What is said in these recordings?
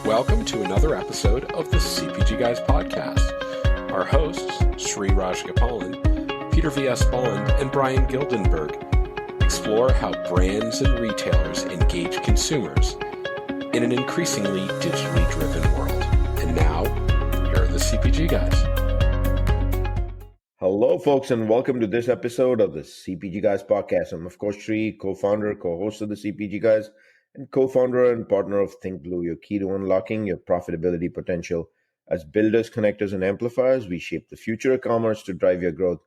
Welcome to another episode of the CPGGUYS podcast. Our hosts, Sri Rajgopalan, Peter V.S. Bond, and Brian Gildenberg explore how brands and retailers engage consumers in an increasingly digitally driven world. And now, here are the CPGGUYS. Hello, folks, and welcome to this episode of the CPGGUYS podcast. I'm, of course, Sri, co-founder, co-host of the CPGGUYS, and co-founder and partner of Think Blue, your key to unlocking your profitability potential. As builders, connectors, and amplifiers, we shape the future of commerce to drive your growth.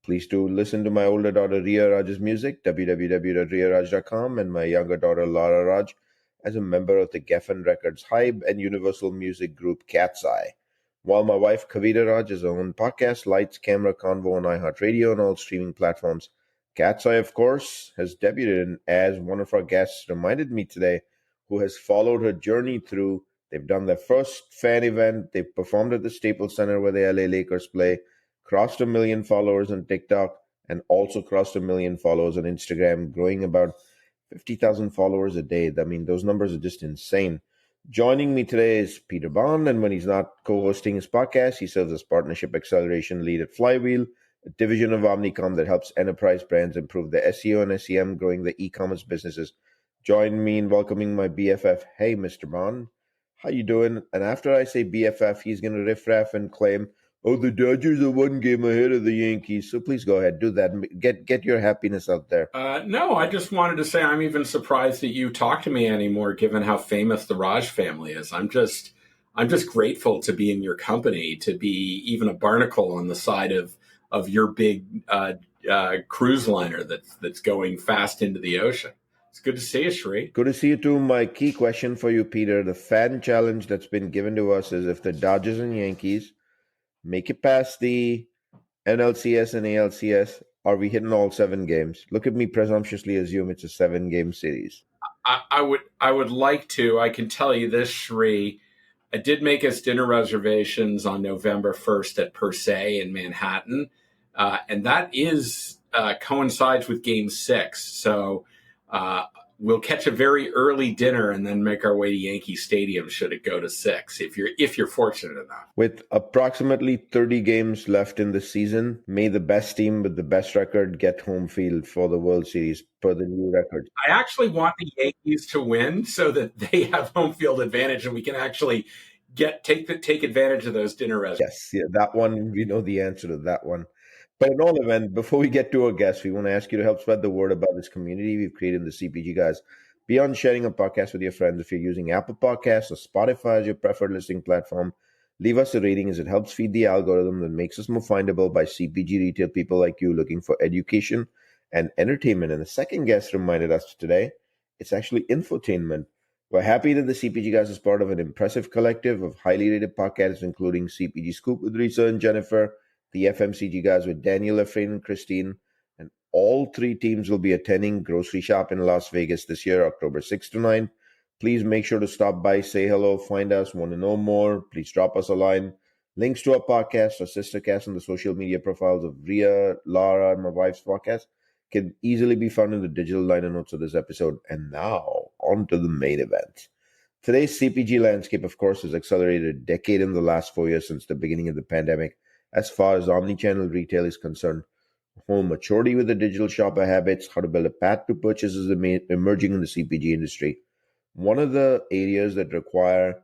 Please do listen to my older daughter Ria Raj's music, www.riaraj.com, and my younger daughter Lara Raj as a member of the Geffen Records Hype and Universal Music group Cat's Eye. While my wife Kavita Raj has her own podcast, Lights, Camera, Convo on iHeartRadio and all streaming platforms. Cat's Eye, of course, has debuted as one of our guests reminded me today, who has followed her journey through. They've done their first fan event. They performed at the Staples Center where the LA Lakers play, crossed 1 million followers on TikTok, and also crossed 1 million followers on Instagram, growing about 50,000 followers a day. I mean, those numbers are just insane. Joining me today is Peter Bond, and when he's not co-hosting his podcast, he serves as Partnership Acceleration Lead at Flywheel, a division of Omnicom that helps enterprise brands improve their SEO and SEM, growing their e-commerce businesses. Join me in welcoming my BFF. Hey, Mr. Bond, how you doing? And after I say BFF, he's going to riff-raff and claim, oh, the Dodgers are 1 game ahead of the Yankees. So please go ahead, do that. Get your happiness out there. No, I just wanted to say I'm even surprised that you talk to me anymore, given how famous the Raj family is. I'm just grateful to be in your company, to be even a barnacle on the side of your big cruise liner that's going fast into the ocean. It's good to see you, Sri. Good to see you too. My key question for you, Peter, the fan challenge that's been given to us is if the Dodgers and Yankees make it past the NLCS and ALCS, are we hitting all 7 games? Look at me presumptuously assume it's a 7-game series. I would like to. I can tell you this, Sri. I did make us dinner reservations on November 1st at Per Se in Manhattan, and that is coincides with Game 6. So we'll catch a very early dinner and then make our way to Yankee Stadium should it go to 6, if you're fortunate enough. With approximately 30 games left in the season, may the best team with the best record get home field for the World Series per the new record. I actually want the Yankees to win so that they have home field advantage and we can actually take advantage of those dinner reservations. Yes, that one, we know the answer to that one. But in all event, before we get to our guests, we want to ask you to help spread the word about this community we've created in the CPGGUYS. Beyond sharing a podcast with your friends, if you're using Apple Podcasts or Spotify as your preferred listening platform, leave us a rating as it helps feed the algorithm that makes us more findable by CPG retail people like you looking for education and entertainment. And the second guest reminded us today, it's actually infotainment. We're happy that the CPGGUYS is part of an impressive collective of highly rated podcasts, including CPG Scoop with Risa and Jennifer, the FMCG guys with Daniel, Efrain, and Christine, and all 3 teams will be attending Grocery Shop in Las Vegas this year, October 6th to 9th. Please make sure to stop by, say hello, find us, want to know more, please drop us a line. Links to our podcast or sister cast on the social media profiles of Ria, Lara, and my wife's podcast can easily be found in the digital liner notes of this episode. And now, on to the main event. Today's CPG landscape, of course, has accelerated a decade in the last 4 years since the beginning of the pandemic. As far as omnichannel retail is concerned, home maturity with the digital shopper habits, how to build a path to purchase is emerging in the CPG industry. One of the areas that require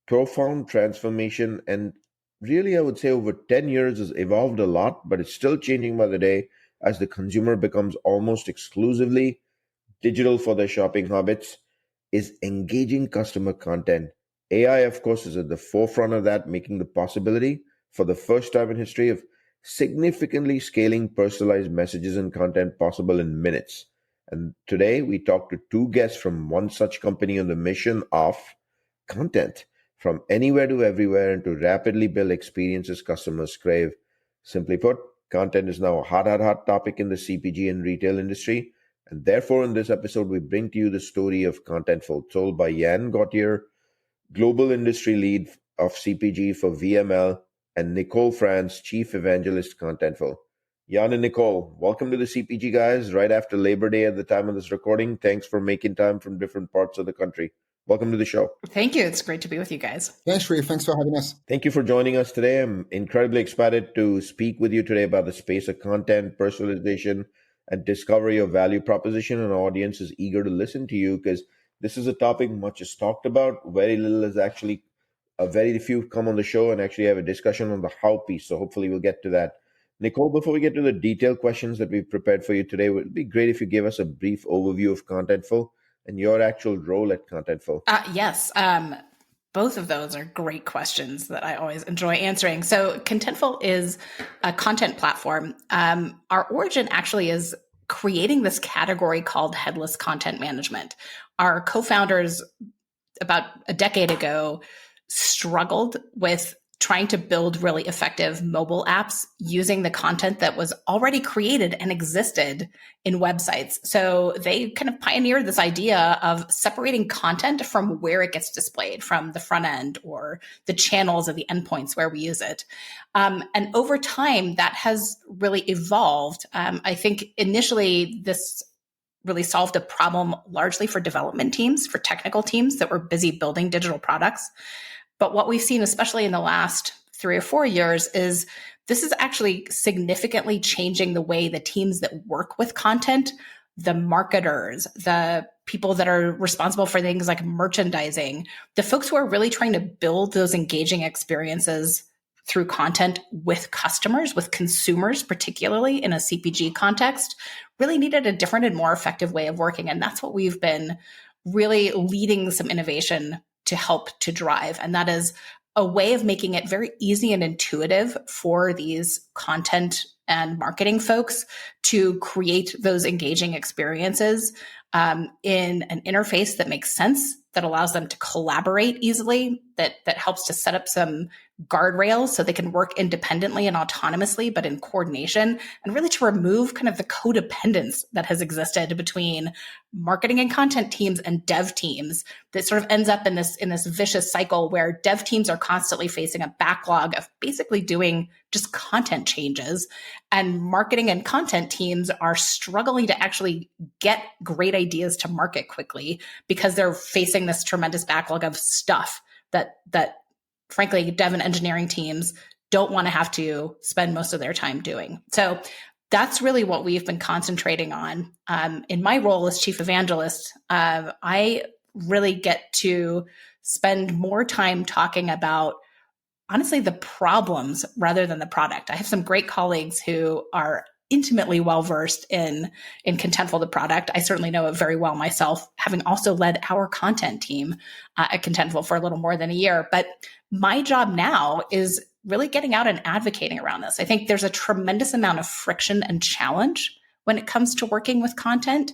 profound transformation, and really I would say over 10 years has evolved a lot, but it's still changing by the day as the consumer becomes almost exclusively digital for their shopping habits, is engaging customer content. AI, of course, is at the forefront of that, making the possibility for the first time in history of significantly scaling personalized messages and content possible in minutes. And today we talk to 2 guests from one such company on the mission of content, from anywhere to everywhere, and to rapidly build experiences customers crave. Simply put, content is now a hot topic in the CPG and retail industry. And therefore, in this episode, we bring to you the story of Contentful, told by Yann Gautier, Global Industry Lead of CPG for VML, and Nicole France, Chief Evangelist, Contentful. Yann and Nicole, welcome to the CPGGUYS right after Labor Day at the time of this recording. Thanks for making time from different parts of the country. Welcome to the show. Thank you. It's great to be with you guys. Thanks, Shree. Thanks for having us. Thank you for joining us today. I'm incredibly excited to speak with you today about the space of content, personalization, and discovery of value proposition. And our audience is eager to listen to you because this is a topic much is talked about. Very little is actually, very few come on the show and actually have a discussion on the how piece. So hopefully we'll get to that. Nicole, before we get to the detailed questions that we've prepared for you today, it would be great if you give us a brief overview of Contentful and your actual role at Contentful. Yes. Both of those are great questions that I always enjoy answering. So Contentful is a content platform. Our origin actually is creating this category called headless content management. Our co-founders about a decade ago struggled with trying to build really effective mobile apps using the content that was already created and existed in websites. So they kind of pioneered this idea of separating content from where it gets displayed, from the front end or the channels or the endpoints where we use it. And over time, that has really evolved. I think initially this really solved a problem largely for development teams, for technical teams that were busy building digital products. But what we've seen, especially in the last 3 or 4 years, is this is actually significantly changing the way the teams that work with content, the marketers, the people that are responsible for things like merchandising, the folks who are really trying to build those engaging experiences through content with customers, with consumers, particularly in a CPG context, really needed a different and more effective way of working. And that's what we've been really leading some innovation to help to drive. And that is a way of making it very easy and intuitive for these content and marketing folks to create those engaging experiences in an interface that makes sense, that allows them to collaborate easily, that helps to set up some guardrails so they can work independently and autonomously, but in coordination, and really to remove kind of the codependence that has existed between marketing and content teams and dev teams that sort of ends up in this vicious cycle where dev teams are constantly facing a backlog of basically doing just content changes, and marketing and content teams are struggling to actually get great ideas to market quickly because they're facing this tremendous backlog of stuff that frankly, dev and engineering teams don't want to have to spend most of their time doing. So that's really what we've been concentrating on. In my role as chief evangelist, I really get to spend more time talking about, honestly, the problems rather than the product. I have some great colleagues who are intimately well-versed in Contentful, the product. I certainly know it very well myself, having also led our content team at Contentful for a little more than a year. But my job now is really getting out and advocating around this. I think there's a tremendous amount of friction and challenge when it comes to working with content,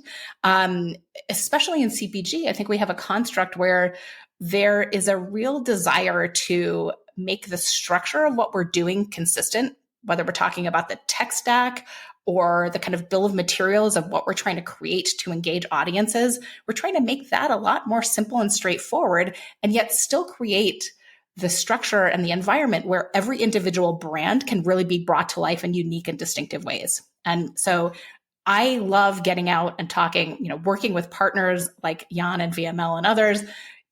especially in CPG. I think we have a construct where there is a real desire to make the structure of what we're doing consistent, whether we're talking about the tech stack or the kind of bill of materials of what we're trying to create to engage audiences. We're trying to make that a lot more simple and straightforward, and yet still create the structure and the environment where every individual brand can really be brought to life in unique and distinctive ways. And so I love getting out and talking, working with partners like Yann and VML and others,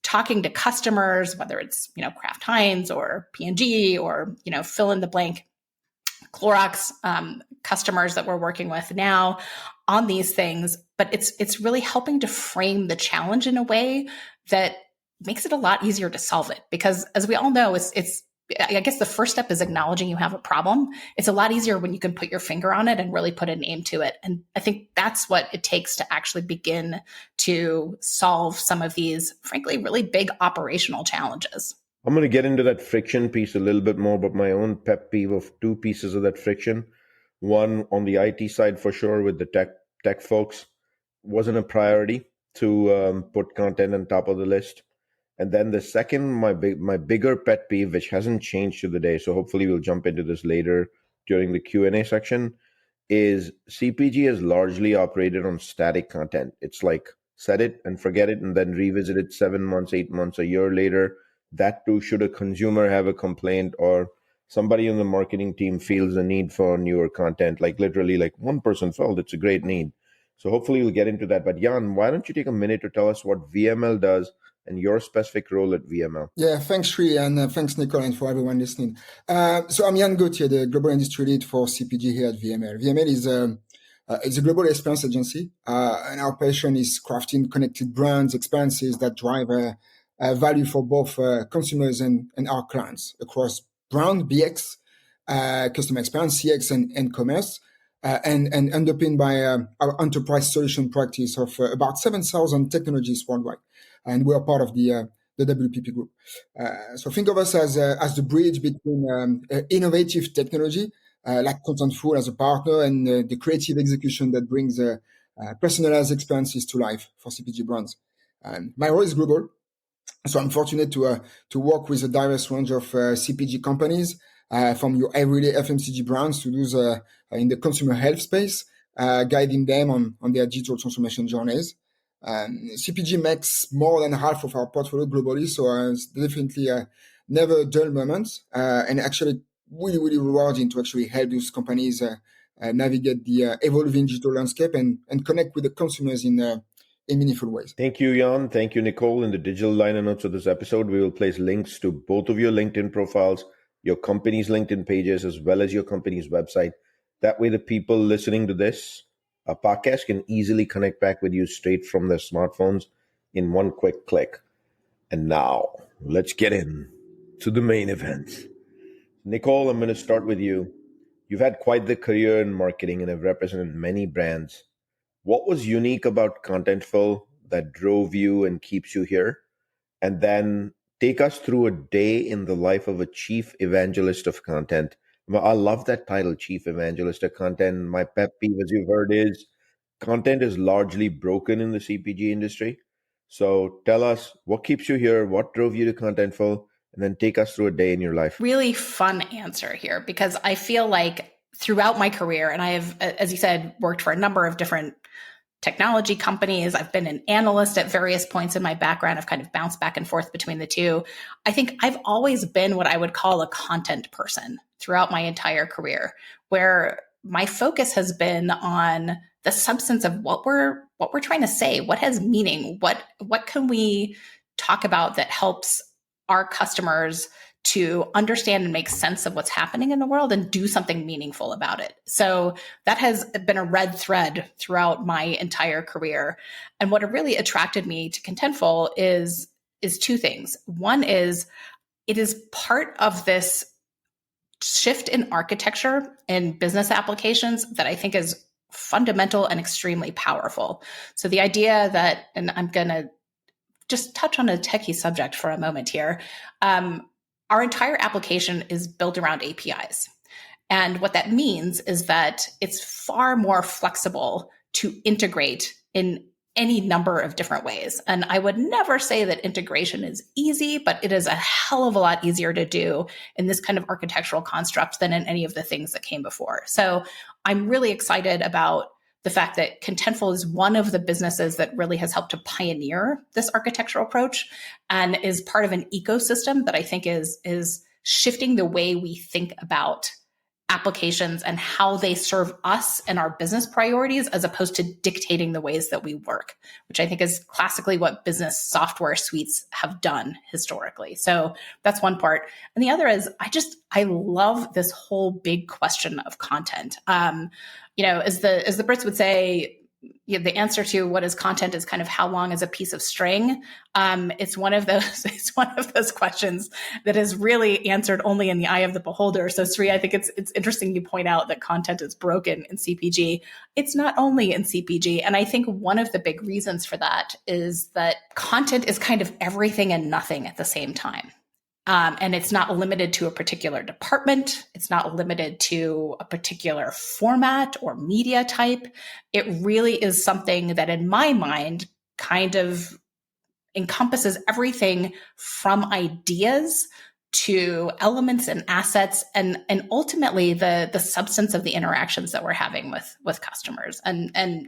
talking to customers, whether it's, Kraft Heinz or P&G or, fill in the blank Clorox customers that we're working with now on these things. But it's really helping to frame the challenge in a way that makes it a lot easier to solve it. Because as we all know, I guess the first step is acknowledging you have a problem. It's a lot easier when you can put your finger on it and really put a name to it. And I think that's what it takes to actually begin to solve some of these, frankly, really big operational challenges. I'm going to get into that friction piece a little bit more, but my own pet peeve of two pieces of that friction. One, on the IT side, for sure, with the tech folks, wasn't a priority to put content on top of the list. And then the second, my bigger pet peeve, which hasn't changed to the day, so hopefully we'll jump into this later during the Q&A section, is CPG is largely operated on static content. It's like set it and forget it and then revisit it 7 months, 8 months, a year later. That too, should a consumer have a complaint or somebody in the marketing team feels the need for newer content, like literally like one person felt it's a great need. So hopefully we'll get into that. But Yann, why don't you take a minute to tell us what VML does and your specific role at VML. Yeah, thanks, Sri, and thanks, Nicole, and for everyone listening. So I'm Yann Gautier, the Global Industry Lead for CPG here at VML. VML is a global experience agency, and our passion is crafting connected brands, experiences that drive value for both consumers and our clients across brand, BX, customer experience, CX, and commerce, and underpinned by our enterprise solution practice of about 7,000 technologies worldwide. And we are part of the WPP group. So think of us as the bridge between innovative technology, like Contentful as a partner, and the creative execution that brings personalized experiences to life for CPG brands. My role is global, so I'm fortunate to work with a diverse range of CPG companies, from your everyday FMCG brands to those in the consumer health space, guiding them on their digital transformation journeys. CPG makes more than half of our portfolio globally, so it's definitely never a dull moment, and actually really, really rewarding to actually help those companies navigate the evolving digital landscape and connect with the consumers in meaningful ways. Thank you, Yann. Thank you, Nicole. In the digital liner notes of this episode, we will place links to both of your LinkedIn profiles, your company's LinkedIn pages, as well as your company's website. That way, the people listening to this podcast can easily connect back with you straight from their smartphones in one quick click. And now, let's get in to the main event. Nicole, I'm going to start with you. You've had quite the career in marketing and have represented many brands. What was unique about Contentful that drove you and keeps you here? And then take us through a day in the life of a chief evangelist of content. I love that title, Chief Evangelist of Content. My pet peeve, as you've heard, is content is largely broken in the CPG industry. So tell us, what keeps you here? What drove you to Contentful? And then take us through a day in your life. Really fun answer here, because I feel like throughout my career, and I have, as you said, worked for a number of different technology companies. I've been an analyst at various points in my background. I've kind of bounced back and forth between the two. I think I've always been what I would call a content person throughout my entire career, where my focus has been on the substance of what we're trying to say, what has meaning, what can we talk about that helps our customers to understand and make sense of what's happening in the world and do something meaningful about it. So that has been a red thread throughout my entire career. And what really attracted me to Contentful is two things. One is it is part of this shift in architecture and business applications that I think is fundamental and extremely powerful. So the idea that, and I'm going to just touch on a techie subject for a moment here. Our entire application is built around APIs. And what that means is that it's far more flexible to integrate in any number of different ways. And I would never say that integration is easy, but it is a hell of a lot easier to do in this kind of architectural construct than in any of the things that came before. So I'm really excited about the fact that Contentful is one of the businesses that really has helped to pioneer this architectural approach and is part of an ecosystem that I think is shifting the way we think about applications and how they serve us and our business priorities, as opposed to dictating the ways that we work, which I think is classically what business software suites have done historically. So that's one part. And the other is I love this whole big question of content. As the Brits would say, the answer to what is content is kind of how long is a piece of string. It's one of those questions that is really answered only in the eye of the beholder. So Sri, I think it's interesting you point out that content is broken in CPG. It's not only in CPG. And I think one of the big reasons for that is that content is kind of everything and nothing at the same time. And it's not limited to a particular department. It's not limited to a particular format or media type. It really is something that, in my mind, kind of encompasses everything from ideas to elements and assets, and ultimately the substance of the interactions that we're having with customers. And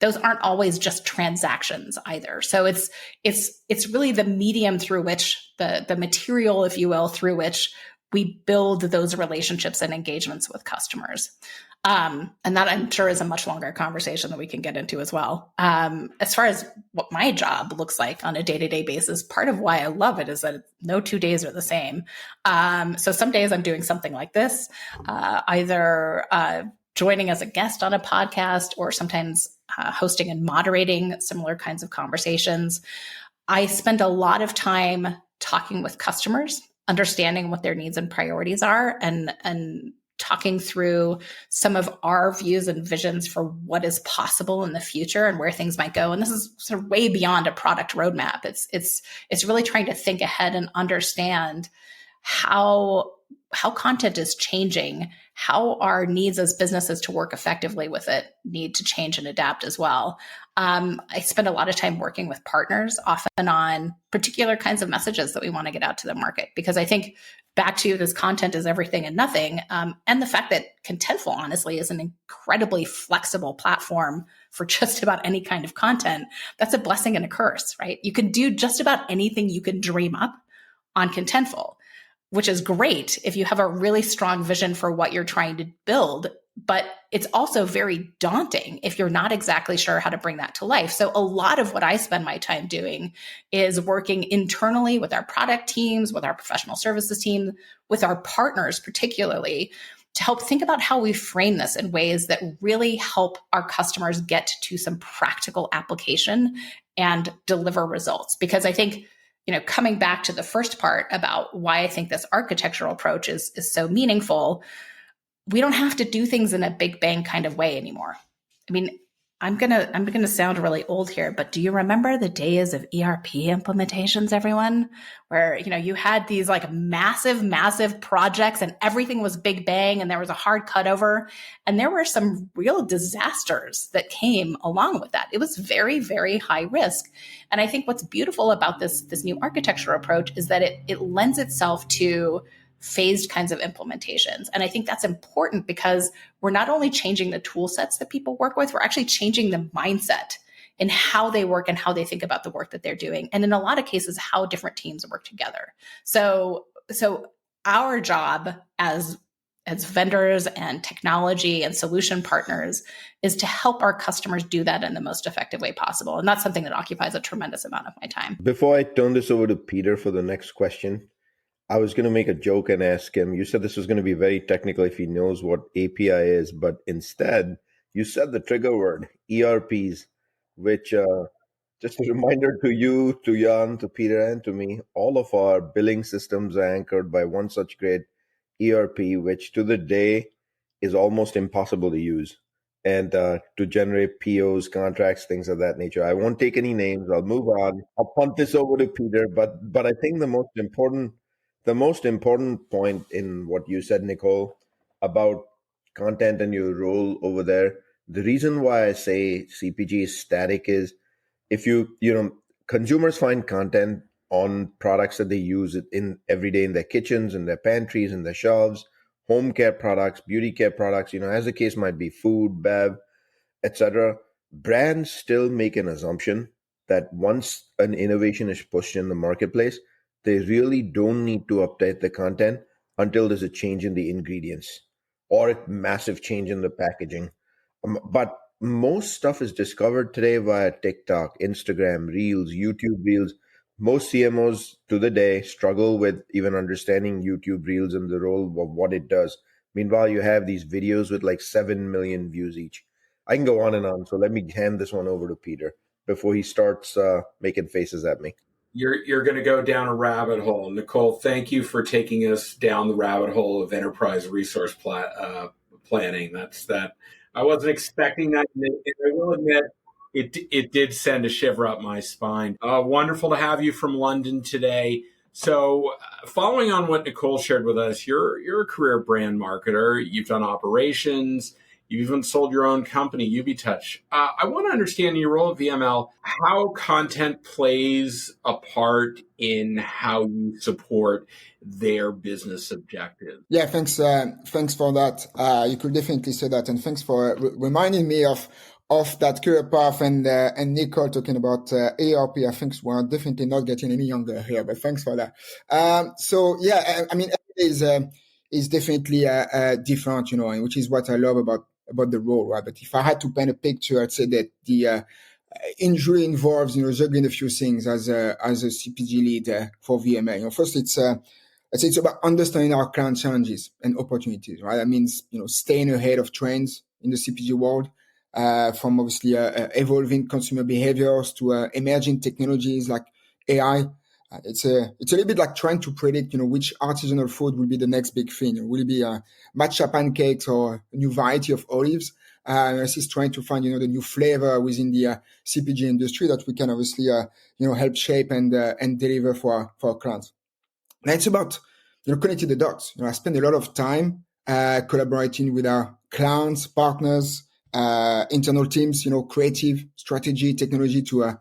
those aren't always just transactions either. So it's really the medium through which the material, if you will, through which we build those relationships and engagements with customers. And that I'm sure is a much longer conversation that we can get into as well. As far as what my job looks like on a day-to-day basis, part of why I love it is that no 2 days are the same. So some days I'm doing something like this, either joining as a guest on a podcast or sometimes hosting and moderating similar kinds of conversations. I spend a lot of time talking with customers, understanding what their needs and priorities are, and talking through some of our views and visions for what is possible in the future and where things might go. And this is sort of way beyond a product roadmap. It's really trying to think ahead and understand how content is changing, how our needs as businesses to work effectively with it need to change and adapt as well. I spend a lot of time working with partners, often on particular kinds of messages that we want to get out to the market, because I think back to this content is everything and nothing. And the fact that Contentful, honestly, is an incredibly flexible platform for just about any kind of content, that's a blessing and a curse, right? You can do just about anything you can dream up on Contentful, which is great if you have a really strong vision for what you're trying to build. But it's also very daunting if you're not exactly sure how to bring that to life. So a lot of what I spend my time doing is working internally with our product teams, with our professional services team, with our partners particularly, to help think about how we frame this in ways that really help our customers get to some practical application and deliver results. Because I think, coming back to the first part about why I think this architectural approach is so meaningful, we don't have to do things in a big bang kind of way anymore. I mean, I'm gonna sound really old here, but do you remember the days of ERP implementations, everyone? Where, you had these like massive projects and everything was big bang and there was a hard cutover. And there were some real disasters that came along with that. It was very, very high risk. And I think what's beautiful about this new architecture approach is that it lends itself to phased kinds of implementations. And I think that's important because we're not only changing the tool sets that people work with, we're actually changing the mindset in how they work and how they think about the work that they're doing. And in a lot of cases, how different teams work together. So our job as vendors and technology and solution partners is to help our customers do that in the most effective way possible. And that's something that occupies a tremendous amount of my time. Before I turn this over to Peter for the next question, I was going to make a joke and ask him, you said this was going to be very technical if he knows what API is, but instead you said the trigger word, ERPs, which just a reminder to you, to Yann, to Peter, and to me, all of our billing systems are anchored by one such great ERP, which to the day is almost impossible to use. And to generate POs, contracts, things of that nature. I won't take any names. I'll move on. I'll punt this over to Peter. But I think the most important point in what you said, Nicole, about content and your role over there, the reason why I say CPG is static is if consumers find content on products that they use in every day in their kitchens, in their pantries, in their shelves, home care products, beauty care products, as the case might be, food, bev, etc. Brands still make an assumption that once an innovation is pushed in the marketplace, they really don't need to update the content until there's a change in the ingredients or a massive change in the packaging. But most stuff is discovered today via TikTok, Instagram, Reels, YouTube Reels. Most CMOs to the day struggle with even understanding YouTube Reels and the role of what it does. Meanwhile, you have these videos with like 7 million views each. I can go on and on. So let me hand this one over to Peter before he starts making faces at me. You're going to go down a rabbit hole. Nicole, thank you for taking us down the rabbit hole of enterprise resource planning. I wasn't expecting that. And I will admit, it did send a shiver up my spine. Wonderful to have you from London today. So following on what Nicole shared with us, you're a career brand marketer. You've done operations. You even sold your own company, UbiTouch. I want to understand your role at VML, how content plays a part in how you support their business objectives. Yeah, thanks for that. You could definitely say that, and thanks for reminding me of that career path and Nicole talking about ARP. I think we're definitely not getting any younger here, but thanks for that. So yeah, I mean, is definitely different, and which is what I love about the role, right? But if I had to paint a picture, I'd say that the injury involves, juggling a few things as a CPG lead for VML. First, I'd say it's about understanding our client challenges and opportunities, right? That means, staying ahead of trends in the CPG world, from obviously evolving consumer behaviors to emerging technologies like AI. It's a little bit like trying to predict, which artisanal food will be the next big thing. Will it be matcha pancakes or a new variety of olives? This is trying to find, the new flavor within the CPG industry that we can obviously, help shape and deliver for our clients. And it's about, connecting the dots. I spend a lot of time collaborating with our clients, partners, internal teams, creative strategy, technology to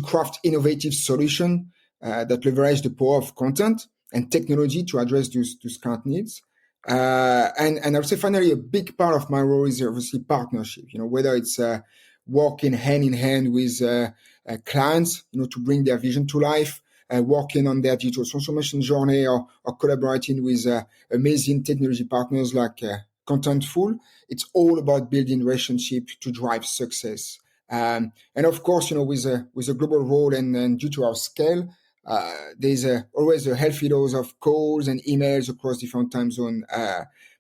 craft innovative solution that leverage the power of content and technology to address those client needs. And I would say finally, a big part of my role is obviously partnership, whether it's working hand in hand with clients, to bring their vision to life, working on their digital transformation journey, or collaborating with amazing technology partners like Contentful. It's all about building relationship to drive success. And of course, with a global role and due to our scale, there's always a healthy dose of calls and emails across different time zones.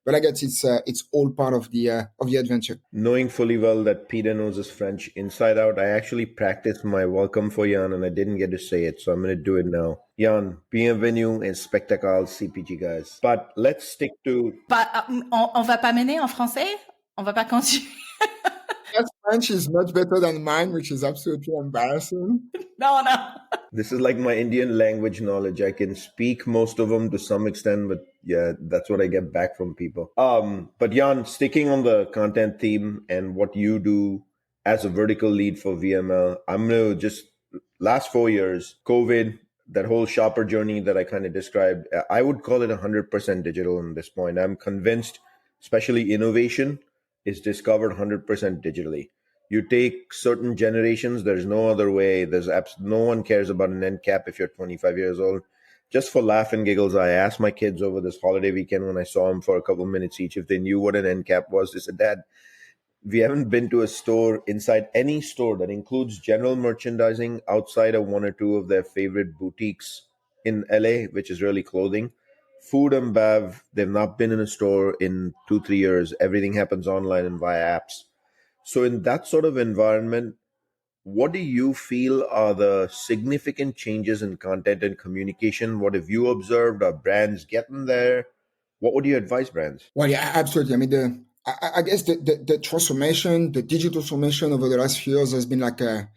But I guess it's all part of the adventure. Knowing fully well that Peter knows his French inside out, I actually practiced my welcome for Yann and I didn't get to say it, so I'm going to do it now. Yann, bienvenue et spectacle CPGGUYS. But let's stick to... On va pas mener en français? On va pas continuer? That French is much better than mine, which is absolutely embarrassing. No. This is like my Indian language knowledge. I can speak most of them to some extent, but yeah, that's what I get back from people. But Yann, sticking on the content theme and what you do as a vertical lead for VML, I'm going to just, last 4 years, COVID, that whole shopper journey that I kind of described, I would call it 100% digital at this point. I'm convinced, especially innovation, is discovered 100% digitally. You take certain generations, there's no other way. No one cares about an end cap if you're 25 years old. Just for laugh and giggles, I asked my kids over this holiday weekend when I saw them for a couple of minutes each if they knew what an end cap was. They said, Dad, we haven't been to a store inside any store that includes general merchandising outside of one or two of their favorite boutiques in LA, which is really clothing. Food and bev, they've not been in a store in 2-3 years. Everything happens online and via apps. So in that sort of environment, what do you feel are the significant changes in content and communication? What have you observed? Are brands getting there? What would you advise brands? Well, yeah, absolutely. I mean, I guess the transformation, the digital transformation over the last few years has been like a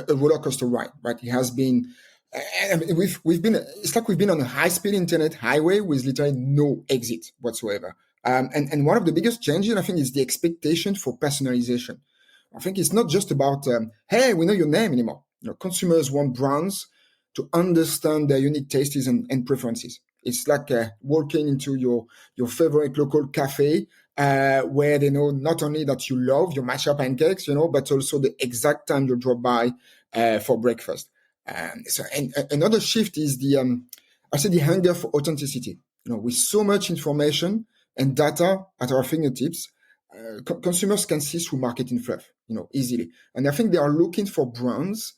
roller coaster ride, right? It has been, I mean, it's like we've been on a high-speed internet highway with literally no exit whatsoever. And one of the biggest changes, I think, is the expectation for personalization. I think it's not just about, hey, we know your name anymore. Consumers want brands to understand their unique tastes and preferences. It's like walking into your favorite local cafe where they know not only that you love your matcha pancakes, but also the exact time you drop by for breakfast. So another shift is the hunger for authenticity. With so much information and data at our fingertips, consumers can see through marketing fluff, easily. And I think they are looking for brands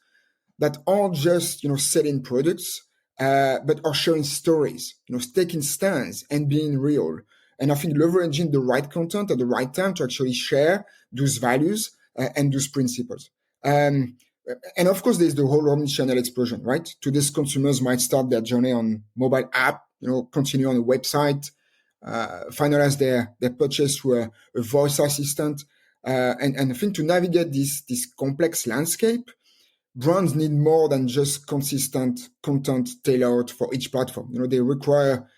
that aren't just, selling products, but are sharing stories, taking stands and being real. And I think leveraging the right content at the right time to actually share those values and those principles. And of course, there's the whole omnichannel explosion, right? Today's consumers might start their journey on mobile app, continue on a website, finalize their purchase through a voice assistant. And I think to navigate this complex landscape, brands need more than just consistent content tailored for each platform. They require,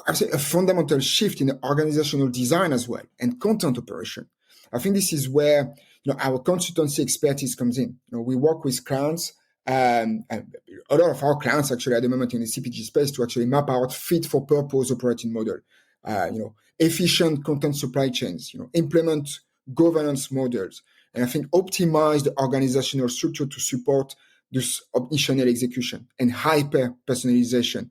I'd say, a fundamental shift in organizational design as well and content operation. I think this is where our consultancy expertise comes in. We work with clients, and a lot of our clients actually at the moment in the CPG space to actually map out fit for purpose operating model, efficient content supply chains, implement governance models, and I think optimize the organizational structure to support this omnichannel execution and hyper personalization.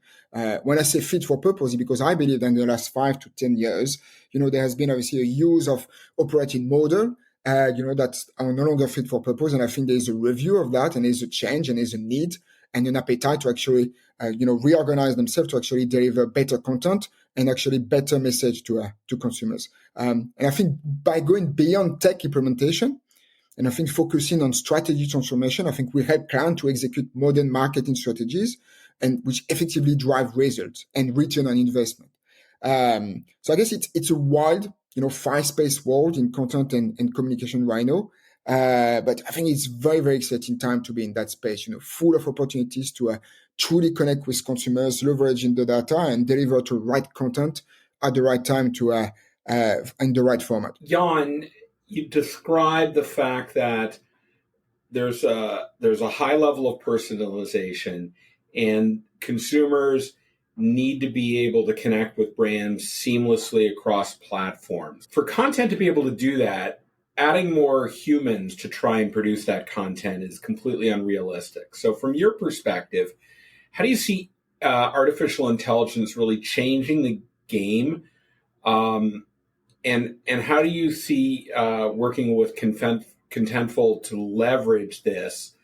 When I say fit for purpose, because I believe that in the last 5 to 10 years, there has been obviously a use of operating model, that's no longer fit for purpose. And I think there's a review of that, and there's a change, and there's a need and an appetite to actually, reorganize themselves to actually deliver better content and actually better message to consumers. And I think by going beyond tech implementation, and I think focusing on strategy transformation, I think we help clients to execute modern marketing strategies and which effectively drive results and return on investment. So I guess it's a wild, fast-paced world in content and communication right now. But I think it's very, very exciting time to be in that space, full of opportunities to truly connect with consumers, leveraging the data and deliver the right content at the right time to in the right format. Yann, you described the fact that there's a high level of personalization, and consumers need to be able to connect with brands seamlessly across platforms. For content to be able to do that, adding more humans to try and produce that content is completely unrealistic. So from your perspective, how do you see artificial intelligence really changing the game? And how do you see working with Contentful to leverage this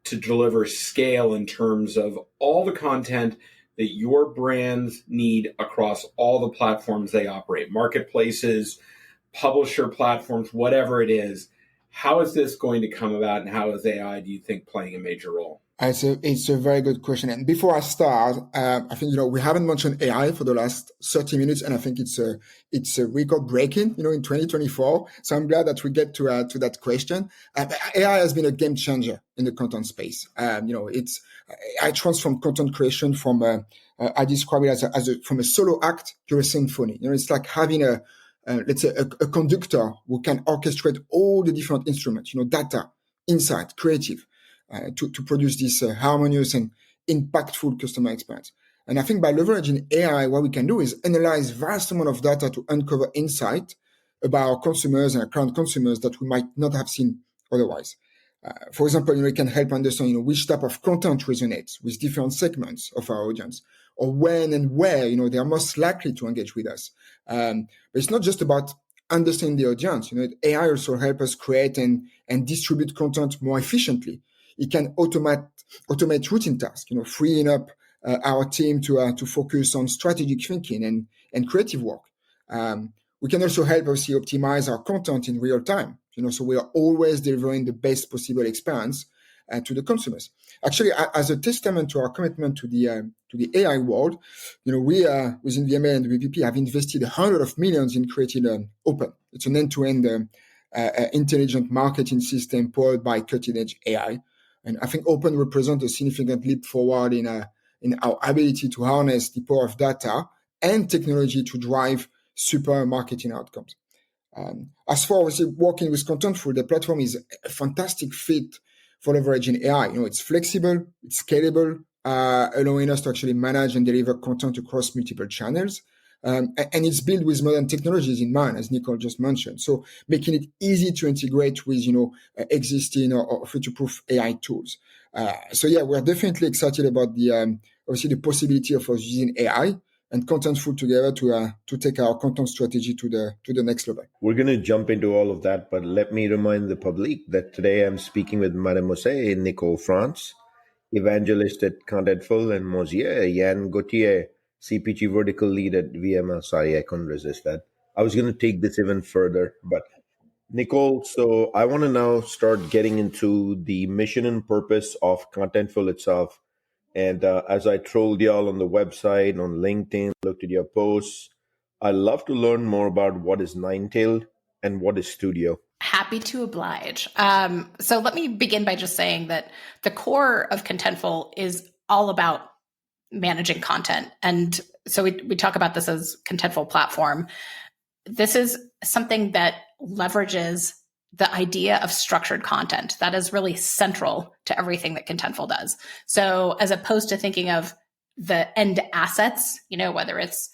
to deliver scale in terms of all the content that your brands need across all the platforms they operate, marketplaces, publisher platforms, whatever it is? How is this going to come about, and how is AI, do you think, playing a major role? It's a very good question. And before I start, I think, we haven't mentioned AI for the last 30 minutes, and I think it's a record breaking, in 2024. So I'm glad that we get to that question. AI has been a game changer in the content space. I transformed content creation from, I describe it from a solo act to a symphony. It's like having let's say a conductor who can orchestrate all the different instruments, data, insight, creative, to produce this harmonious and impactful customer experience. And I think by leveraging AI, what we can do is analyze vast amount of data to uncover insight about our consumers and our current consumers that we might not have seen otherwise. For example, it can help understand, which type of content resonates with different segments of our audience, or when and where, they are most likely to engage with us. But it's not just about understanding the audience. AI also helps us create and distribute content more efficiently. It can automate routine tasks, freeing up our team to focus on strategic thinking and creative work. We can also help us optimize our content in real time, so we are always delivering the best possible experience to the consumers. Actually, as a testament to our commitment to the AI world, we within VML and VPP have invested hundreds of millions in creating Open. It's an end-to-end intelligent marketing system powered by cutting-edge AI. And I think Open represents a significant leap forward in our ability to harness the power of data and technology to drive super marketing outcomes. As far as working with Contentful, the platform is a fantastic fit for leveraging AI. It's flexible, it's scalable, allowing us to actually manage and deliver content across multiple channels. And it's built with modern technologies in mind, as Nicole just mentioned. So making it easy to integrate with, existing or future-proof AI tools. We're definitely excited about obviously the possibility of us using AI and Contentful together to take our content strategy to the next level. We're going to jump into all of that, but let me remind the public that today I'm speaking with Mademoiselle Nicole France, evangelist at Contentful, and Monsieur Yann Gautier, CPG vertical lead at VML. Sorry, I couldn't resist that. I was going to take this even further, but Nicole, so I want to now start getting into the mission and purpose of Contentful itself. And as I trolled y'all on the website, on LinkedIn, looked at your posts, I'd love to learn more about what is Ninetailed and what is Studio. Happy to oblige. So let me begin by just saying that the core of Contentful is all about managing content. And so we talk about this as Contentful platform. This is something that leverages the idea of structured content that is really central to everything that Contentful does. So as opposed to thinking of the end assets, whether it's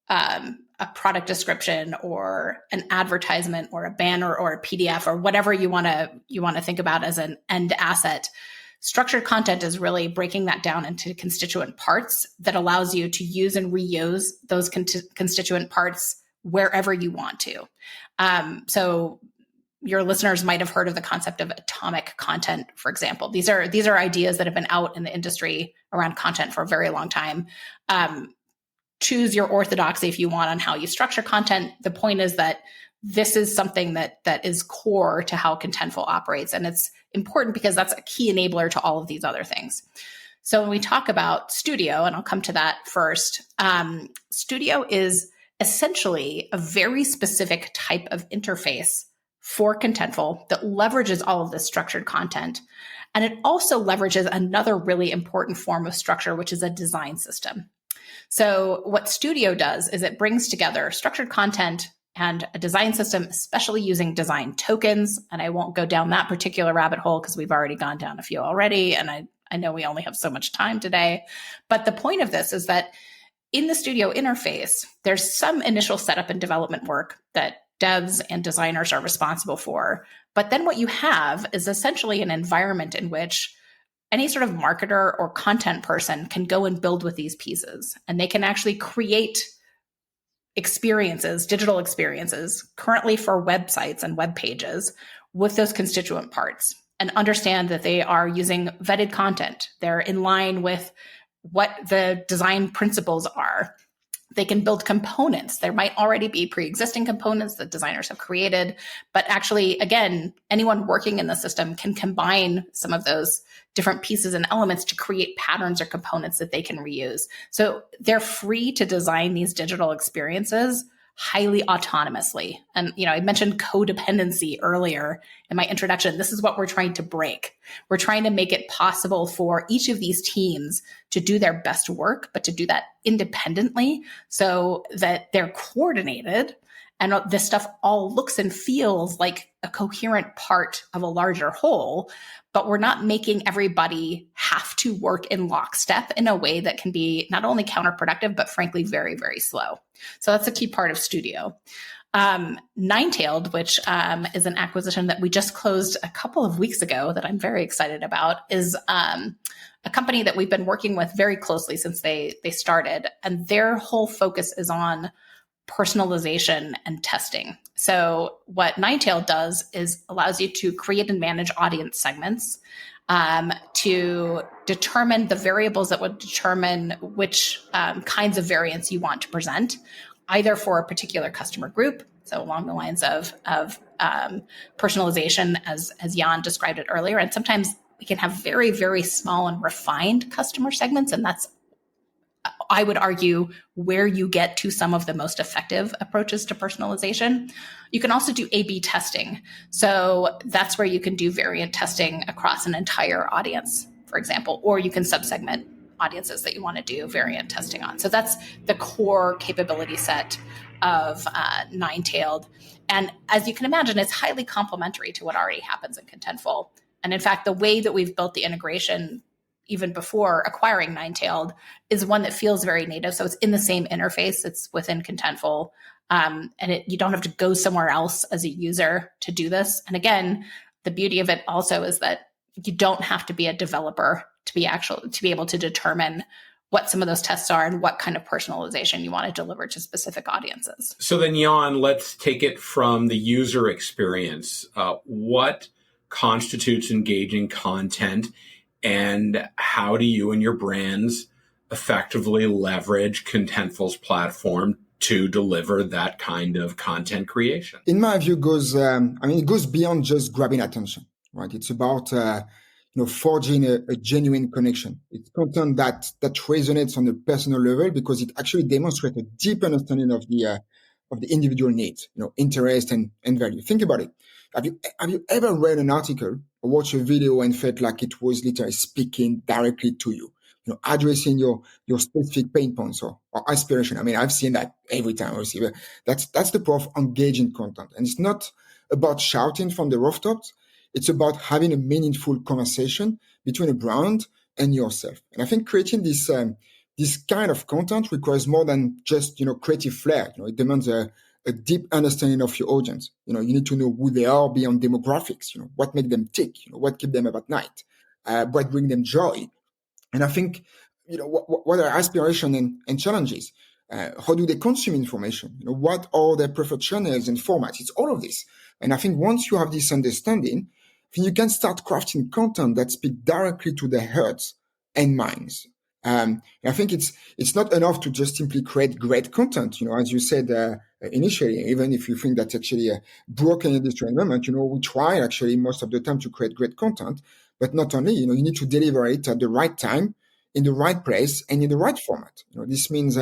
a product description or an advertisement or a banner or a PDF or whatever you want to think about as an end asset, Structured content is really breaking that down into constituent parts that allows you to use and reuse those constituent parts wherever you want to. So your listeners might have heard of the concept of atomic content, for example. These are ideas that have been out in the industry around content for a very long time. Choose your orthodoxy if you want on how you structure content. The point is that this is something that is core to how Contentful operates. And it's important because that's a key enabler to all of these other things. So when we talk about Studio, and I'll come to that first, Studio is essentially a very specific type of interface for Contentful that leverages all of this structured content. And it also leverages another really important form of structure, which is a design system. So what Studio does is it brings together structured content and a design system, especially using design tokens. And I won't go down that particular rabbit hole because we've already gone down a few already. And I know we only have so much time today. But the point of this is that in the Studio interface, there's some initial setup and development work that devs and designers are responsible for. But then what you have is essentially an environment in which any sort of marketer or content person can go and build with these pieces. And they can actually create experiences, digital experiences, currently for websites and web pages with those constituent parts, and understand that they are using vetted content. They're in line with what the design principles are. They can build components. There might already be pre-existing components that designers have created, but actually, again, anyone working in the system can combine some of those different pieces and elements to create patterns or components that they can reuse. So they're free to design these digital experiences highly autonomously. And, I mentioned codependency earlier in my introduction. This is what we're trying to break. We're trying to make it possible for each of these teams to do their best work, but to do that independently so that they're coordinated and this stuff all looks and feels like a coherent part of a larger whole, but we're not making everybody have to work in lockstep in a way that can be not only counterproductive, but frankly, very, very slow. So that's a key part of Studio. Ninetailed, which is an acquisition that we just closed a couple of weeks ago that I'm very excited about, is a company that we've been working with very closely since they started. And their whole focus is on personalization and testing. So what Ninetailed does is allows you to create and manage audience segments, to determine the variables that would determine which kinds of variants you want to present, either for a particular customer group, so along the lines of personalization, as Yann described it earlier. And sometimes we can have very, very small and refined customer segments, and that's, I would argue, where you get to some of the most effective approaches to personalization. You can also do A/B testing. So that's where you can do variant testing across an entire audience, for example, or you can subsegment audiences that you want to do variant testing on. So that's the core capability set of Ninetailed. And as you can imagine, it's highly complementary to what already happens in Contentful. And in fact, the way that we've built the integration even before acquiring Ninetailed is one that feels very native. So it's in the same interface. It's within Contentful. And you don't have to go somewhere else as a user to do this. And again, the beauty of it also is that you don't have to be a developer to be able to determine what some of those tests are and what kind of personalization you want to deliver to specific audiences. So then, Yann, let's take it from the user experience. What constitutes engaging content? And how do you and your brands effectively leverage Contentful's platform to deliver that kind of content creation? In my view, it goes beyond just grabbing attention, right? It's about forging a genuine connection. It's content that resonates on a personal level because it actually demonstrates a deep understanding of the individual needs, interest and value. Think about it. Have you ever read an article or watched a video and felt like it was literally speaking directly to you, addressing your specific pain points or aspiration? I mean, I've seen that every time I receive it. That's the power of engaging content. And it's not about shouting from the rooftops. It's about having a meaningful conversation between a brand and yourself. And I think creating this kind of content requires more than just, creative flair. It demands a deep understanding of your audience. You need to know who they are beyond demographics, what makes them tick, what keeps them up at night. but bring them joy. And I think, what are aspiration and challenges? How do they consume information? What are their preferred channels and formats? It's all of this. And I think once you have this understanding, then you can start crafting content that speaks directly to their hearts and minds. And I think it's not enough to just simply create great content. As you said initially, even if you think that's actually a broken industry environment, we try actually most of the time to create great content. But not only, you need to deliver it at the right time, in the right place, and in the right format. This means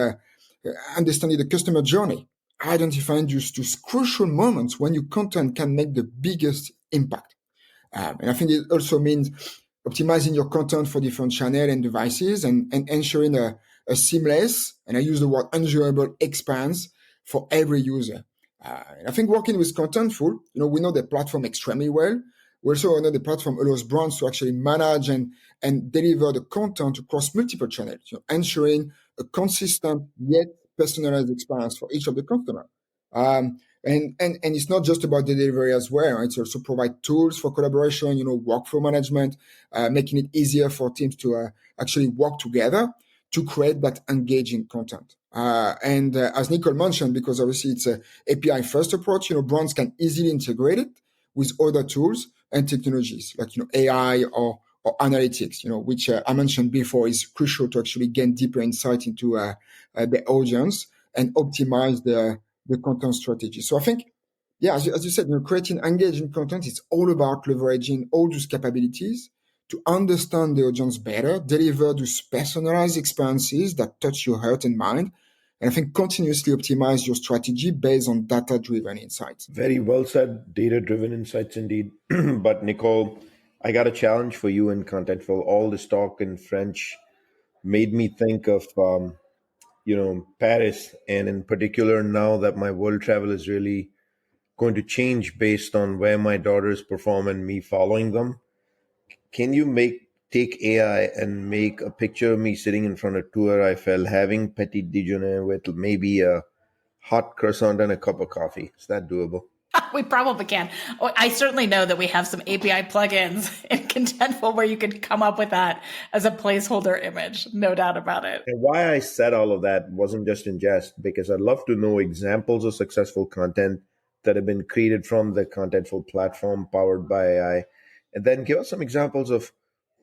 understanding the customer journey, identifying just those crucial moments when your content can make the biggest impact. And I think it also means optimizing your content for different channels and devices and ensuring a seamless, and I use the word enjoyable experience for every user. And I think working with Contentful, we know the platform extremely well. We also know the platform allows brands to actually manage and deliver the content across multiple channels, ensuring a consistent yet personalized experience for each of the customers. And it's not just about the delivery as well. Right? It's also provide tools for collaboration, workflow management, making it easier for teams to actually work together to create that engaging content. And as Nicole mentioned, because obviously it's an API first approach, brands can easily integrate it with other tools and technologies like AI or analytics, which I mentioned before is crucial to actually gain deeper insight into the audience and optimize the content strategy. So I think, as you said, creating engaging content is all about leveraging all those capabilities to understand the audience better, deliver those personalized experiences that touch your heart and mind, and I think continuously optimize your strategy based on data-driven insights. Very well said, data-driven insights indeed. But Nicole, I got a challenge for you in Contentful. All this talk in French made me think of, Paris. And in particular, now that my world travel is really going to change based on where my daughters perform and me following them. Can you take AI and make a picture of me sitting in front of Tour Eiffel having petit déjeuner with maybe a hot croissant and a cup of coffee? Is that doable? We probably can. I certainly know that we have some API plugins in Contentful where you could come up with that as a placeholder image. No doubt about it. And why I said all of that wasn't just in jest, because I'd love to know examples of successful content that have been created from the Contentful platform powered by AI. And then give us some examples of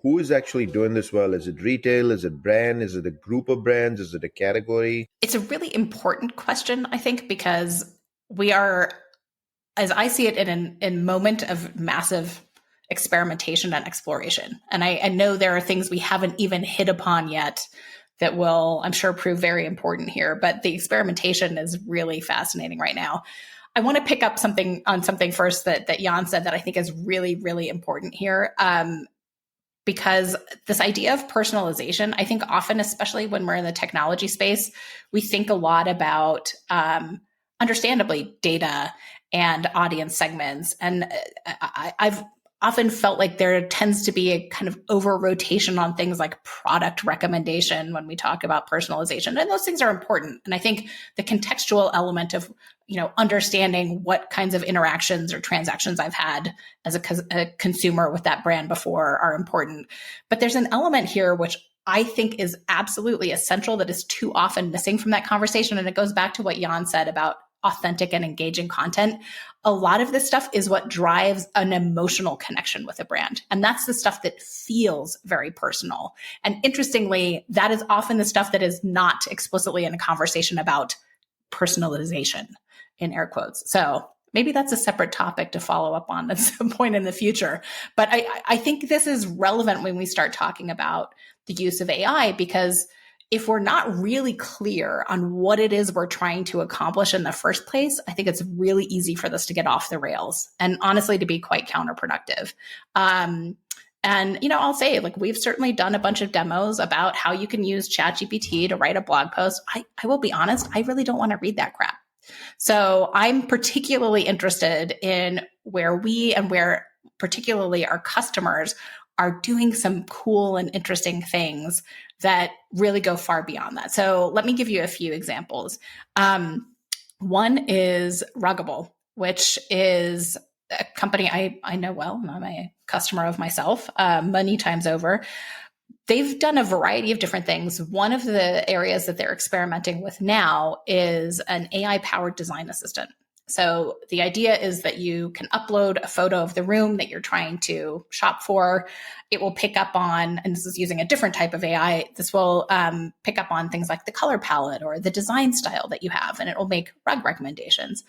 who is actually doing this well. Is it retail? Is it brand? Is it a group of brands? Is it a category? It's a really important question, I think, because we are, as I see it, in a moment of massive experimentation and exploration. And I know there are things we haven't even hit upon yet that will, I'm sure, prove very important here. But the experimentation is really fascinating right now. I want to pick up something first that Yann said that I think is really, really important here. Because this idea of personalization, I think often, especially when we're in the technology space, we think a lot about, understandably, data and audience segments. And I've often felt like there tends to be a kind of over rotation on things like product recommendation when we talk about personalization. And those things are important. And I think the contextual element of, understanding what kinds of interactions or transactions I've had as a consumer with that brand before are important. But there's an element here which I think is absolutely essential that is too often missing from that conversation. And it goes back to what Yann said about authentic and engaging content. A lot of this stuff is what drives an emotional connection with a brand. And that's the stuff that feels very personal. And interestingly, that is often the stuff that is not explicitly in a conversation about personalization, in air quotes. So maybe that's a separate topic to follow up on at some point in the future. But I think this is relevant when we start talking about the use of AI, because if we're not really clear on what it is we're trying to accomplish in the first place, I think it's really easy for this to get off the rails and honestly to be quite counterproductive. And, I'll say, we've certainly done a bunch of demos about how you can use ChatGPT to write a blog post. I will be honest, I really don't want to read that crap. So I'm particularly interested in where we and where particularly our customers are doing some cool and interesting things that really go far beyond that. So let me give you a few examples. One is Ruggable, which is a company I know well. I'm a customer of myself many times over. They've done a variety of different things. One of the areas that they're experimenting with now is an AI-powered design assistant. So the idea is that you can upload a photo of the room that you're trying to shop for. It will pick up on, and this is using a different type of AI, this will pick up on things like the color palette or the design style that you have, and it will make rug recommendations.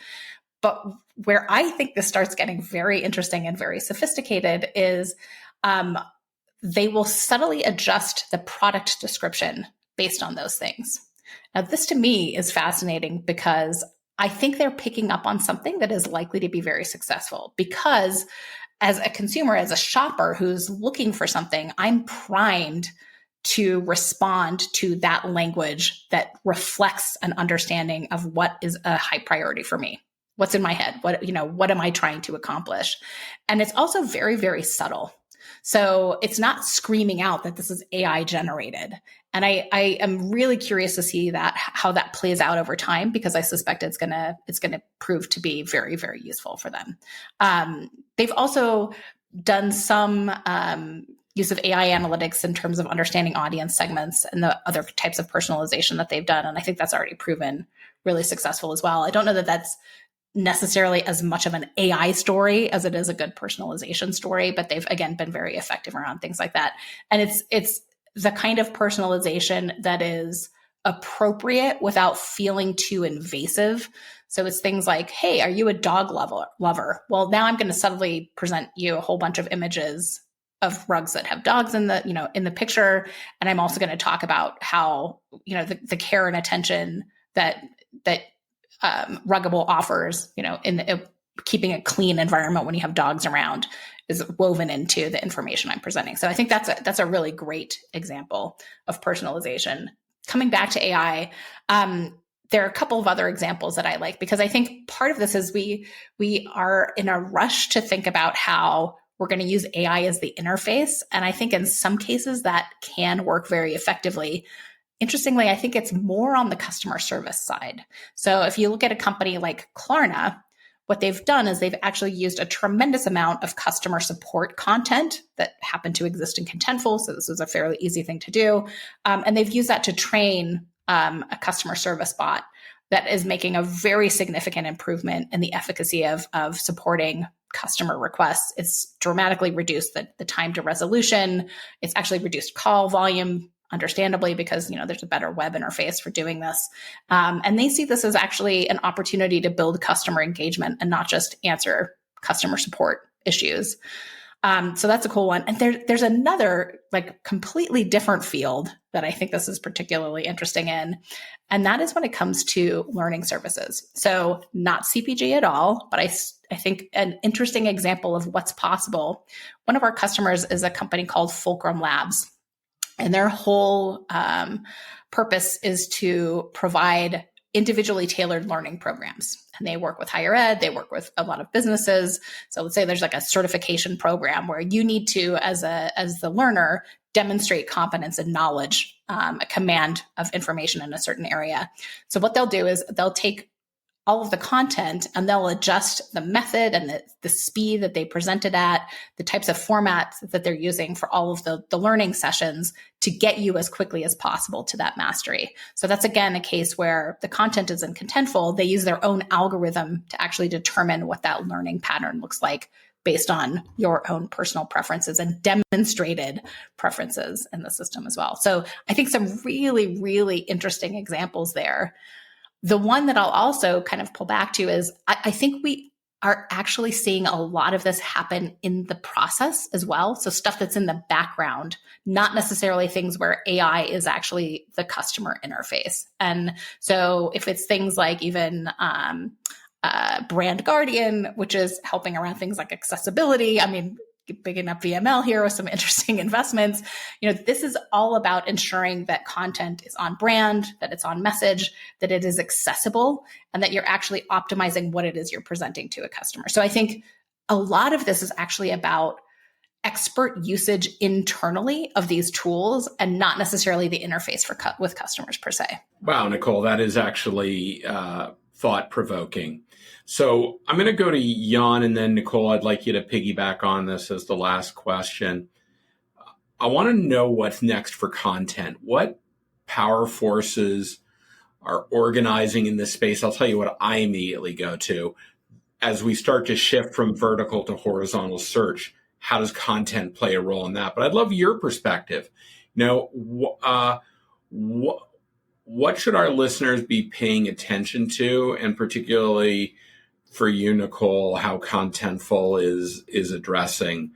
But where I think this starts getting very interesting and very sophisticated is they will subtly adjust the product description based on those things. Now, this to me is fascinating because I think they're picking up on something that is likely to be very successful, because as a consumer, as a shopper who's looking for something, I'm primed to respond to that language that reflects an understanding of what is a high priority for me. What's in my head? What am I trying to accomplish? And it's also very, very subtle. So it's not screaming out that this is AI generated. And I am really curious to see how that plays out over time, because I suspect it's gonna prove to be very, very useful for them. They've also done some use of AI analytics in terms of understanding audience segments and the other types of personalization that they've done. And I think that's already proven really successf's as well. I don't know that that's necessarily as much of an AI story as it is a good personalization story, but they've, again, been very effective around things like that. And it's the kind of personalization that is appropriate without feeling too invasive. So it's things like, hey, are you a dog lover? Well, now I'm going to subtly present you a whole bunch of images of rugs that have dogs in the picture. And I'm also going to talk about how, the care and attention that Ruggable offers, in keeping a clean environment when you have dogs around, is woven into the information I'm presenting. So I think that's a really great example of personalization. Coming back to AI, there are a couple of other examples that I like, because I think part of this is we are in a rush to think about how we're going to use AI as the interface. And I think in some cases that can work very effectively. Interestingly, I think it's more on the customer service side. So if you look at a company like Klarna, what they've done is they've actually used a tremendous amount of customer support content that happened to exist in Contentful. So this was a fairly easy thing to do. And they've used that to train a customer service bot that is making a very significant improvement in the efficacy of supporting customer requests. It's dramatically reduced the time to resolution. It's actually reduced call volume, understandably, because there's a better web interface for doing this. And they see this as actually an opportunity to build customer engagement and not just answer customer support issues. So that's a cool one. And there's another completely different field that I think this is particularly interesting in. And that is when it comes to learning services. So not CPG at all, but I think an interesting example of what's possible. One of our customers is a company called Fulcrum Labs. And their whole purpose is to provide individually tailored learning programs. And they work with higher ed, they work with a lot of businesses. So let's say there's a certification program where you need to, as the learner, demonstrate competence and knowledge, a command of information in a certain area. So what they'll do is they'll take all of the content and they'll adjust the method and the speed that they present it at, the types of formats that they're using for all of the learning sessions to get you as quickly as possible to that mastery. So that's, again, a case where the content is in Contentful. They use their own algorithm to actually determine what that learning pattern looks like based on your own personal preferences and demonstrated preferences in the system as well. So I think some really, really interesting examples there. The one that I'll also kind of pull back to is I think we are actually seeing a lot of this happen in the process as well. So stuff that's in the background, not necessarily things where AI is actually the customer interface. And so if it's things like even Brand Guardian, which is helping around things like accessibility, bigging up VML here with some interesting investments. This is all about ensuring that content is on brand, that it's on message, that it is accessible, and that you're actually optimizing what it is you're presenting to a customer. So I think a lot of this is actually about expert usage internally of these tools and not necessarily the interface with customers per se. Wow, Nicole, that is actually thought-provoking. So I'm going to go to Yann and then Nicole. I'd like you to piggyback on this as the last question. I want to know what's next for content. What power forces are organizing in this space? I'll tell you what I immediately go to. As we start to shift from vertical to horizontal search, how does content play a role in that? But I'd love your perspective. What should our listeners be paying attention to, and particularly for you, Nicole, how Contentful is addressing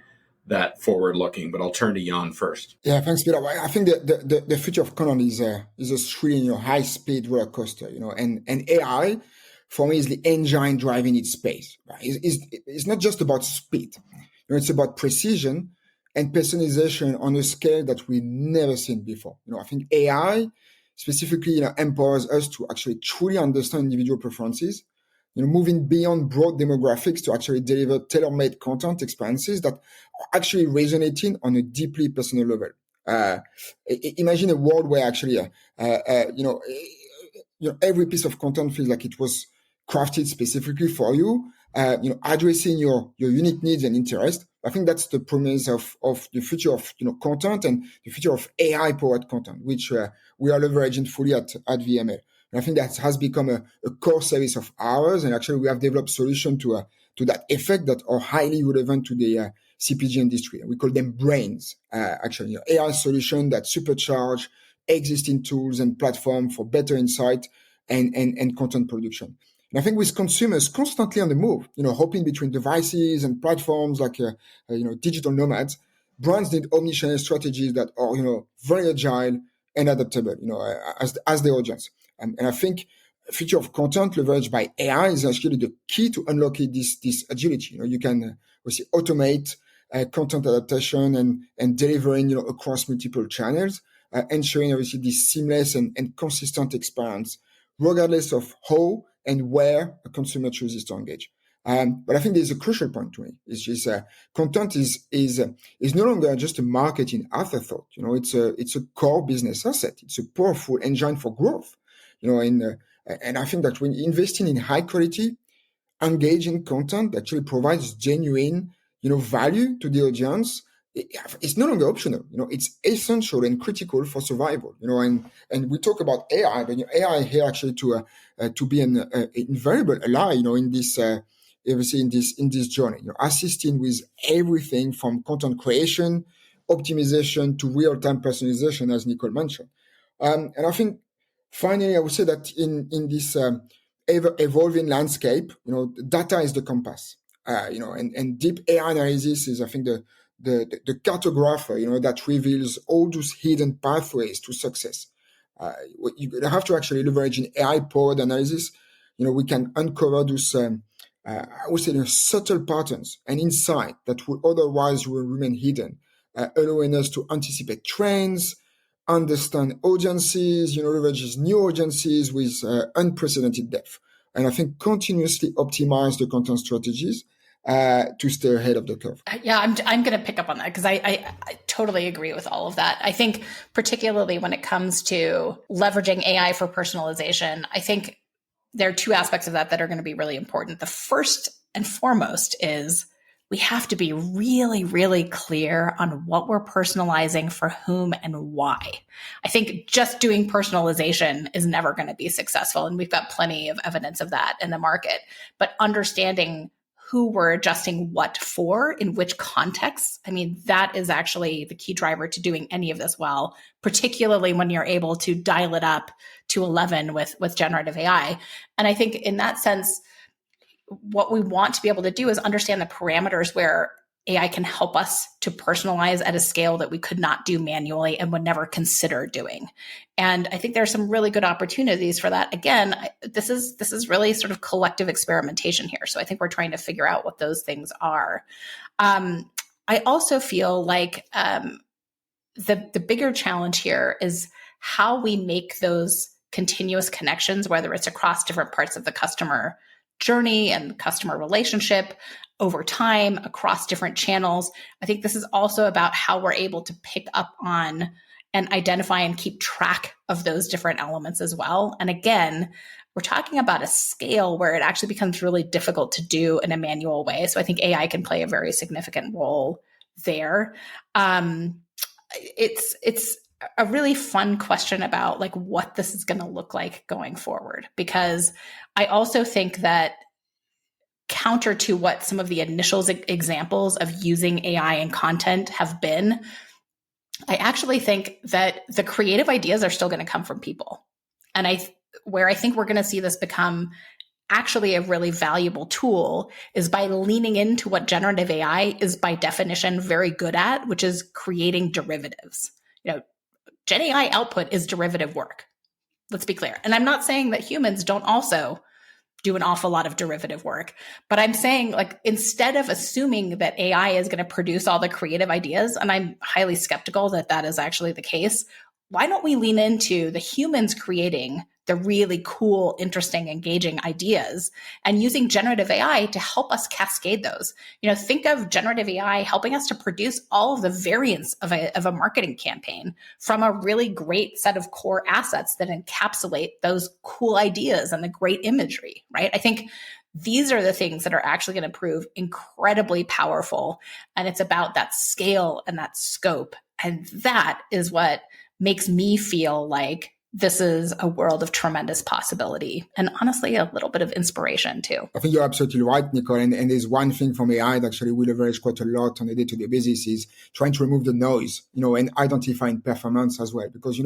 that forward looking? But I'll turn to Yann first. Yeah, thanks, Peter. I think the future of content is a thrilling, high speed roller coaster, and AI for me is the engine driving its pace. Right? It's not just about speed, it's about precision and personalization on a scale that we've never seen before. I think AI specifically, empowers us to actually truly understand individual preferences, moving beyond broad demographics to actually deliver tailor-made content experiences that are actually resonating on a deeply personal level. Imagine a world where actually, every piece of content feels like it was crafted specifically for you, addressing your unique needs and interests. I think that's the premise of the future of content and the future of AI-powered content, which we are leveraging fully at VML. And I think that has become a core service of ours, and actually we have developed solutions to that effect that are highly relevant to the CPG industry. We call them brains, actually, AI solutions that supercharge existing tools and platforms for better insight and content production. And I think with consumers constantly on the move, hopping between devices and platforms like, digital nomads, brands need omnichannel strategies that are, very agile and adaptable, as the audience. And I think future of content leveraged by AI is actually the key to unlocking this agility. You can obviously automate content adaptation and delivering, across multiple channels, ensuring obviously this seamless and consistent experience, regardless of how and where a consumer chooses to engage. But I think there's a crucial point to me. It's just content is no longer just a marketing afterthought. It's a core business asset. It's a powerful engine for growth. And I think that when investing in high quality, engaging content that actually provides genuine, value to the audience, it's no longer optional. It's essential and critical for survival. And we talk about AI, but AI here actually to be an invaluable ally. In this. Obviously in this journey, assisting with everything from content creation, optimization to real-time personalization, as Nicole mentioned. And I think finally, I would say that in this ever-evolving landscape, data is the compass. And deep AI analysis is, I think, the cartographer, that reveals all those hidden pathways to success. You have to actually leverage an AI-powered analysis. We can uncover those. I would say subtle patterns and insight that would otherwise will remain hidden, allowing us to anticipate trends, understand audiences, leverage new audiences with unprecedented depth. And I think continuously optimize the content strategies to stay ahead of the curve. Yeah, I'm going to pick up on that because I totally agree with all of that. I think particularly when it comes to leveraging AI for personalization, I think there are two aspects of that are going to be really important. The first and foremost is we have to be really, really clear on what we're personalizing for whom and why. I think just doing personalization is never going to be successful. And we've got plenty of evidence of that in the market. But understanding who we're adjusting what for, in which context, that is actually the key driver to doing any of this well, particularly when you're able to dial it up to 11 with generative AI. And I think in that sense, what we want to be able to do is understand the parameters where AI can help us to personalize at a scale that we could not do manually and would never consider doing. And I think there are some really good opportunities for that. Again, this is really sort of collective experimentation here. So I think we're trying to figure out what those things are. I also feel like the bigger challenge here is how we make those continuous connections, whether it's across different parts of the customer journey and customer relationship over time across different channels. I think this is also about how we're able to pick up on and identify and keep track of those different elements as well. And again, we're talking about a scale where it actually becomes really difficult to do in a manual way. So I think AI can play a very significant role there. It's a really fun question about like what this is going to look like going forward, because I also think that counter to what some of the initial examples of using AI in content have been, I actually think that the creative ideas are still going to come from people. And where I think we're going to see this become actually a really valuable tool is by leaning into what generative AI is by definition very good at, which is creating derivatives. Gen AI output is derivative work. Let's be clear. And I'm not saying that humans don't also do an awful lot of derivative work, but I'm saying, like, instead of assuming that AI is going to produce all the creative ideas, and I'm highly skeptical that that is actually the case, why don't we lean into the humans creating the really cool, interesting, engaging ideas and using generative AI to help us cascade those? Think of generative AI helping us to produce all of the variants of a marketing campaign from a really great set of core assets that encapsulate those cool ideas and the great imagery, right? I think these are the things that are actually going to prove incredibly powerful. And it's about that scale and that scope. And that is what makes me feel like this is a world of tremendous possibility and honestly a little bit of inspiration too. I think you're absolutely right, Nicole. And there's one thing from AI that actually we leverage quite a lot on a day-to-day basis is trying to remove the noise, and identifying performance as well. Because,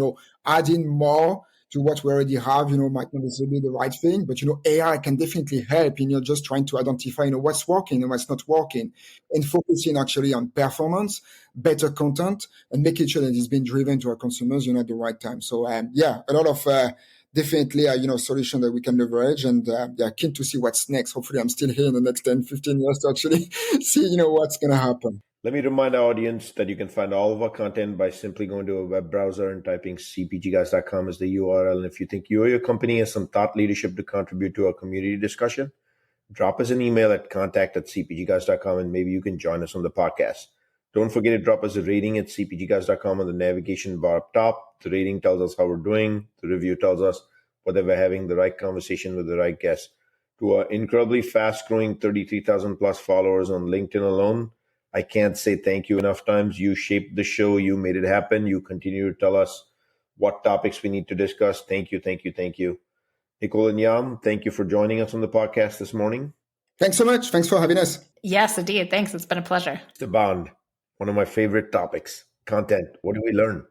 adding more to what we already have, might not necessarily be the right thing, but, AI can definitely help in just trying to identify, what's working and what's not working, and focusing actually on performance, better content, and making sure that it's being driven to our consumers, at the right time. So, a lot of definitely, solution that we can leverage, and keen to see what's next. Hopefully, I'm still here in the next 10, 15 years to actually see, what's going to happen. Let me remind our audience that you can find all of our content by simply going to a web browser and typing cpgguys.com as the URL. And if you think you or your company has some thought leadership to contribute to our community discussion, drop us an email at contact@cpgguys.com and maybe you can join us on the podcast. Don't forget to drop us a rating at cpgguys.com on the navigation bar up top. The rating tells us how we're doing. The review tells us whether we're having the right conversation with the right guest. To our incredibly fast-growing 33,000 plus followers on LinkedIn alone, I can't say thank you enough times. You shaped the show. You made it happen. You continue to tell us what topics we need to discuss. Thank you, thank you, thank you. Nicole and Yann, thank you for joining us on the podcast this morning. Thanks so much. Thanks for having us. Yes, indeed. Thanks. It's been a pleasure. It's abound. One of my favorite topics, content. What do we learn?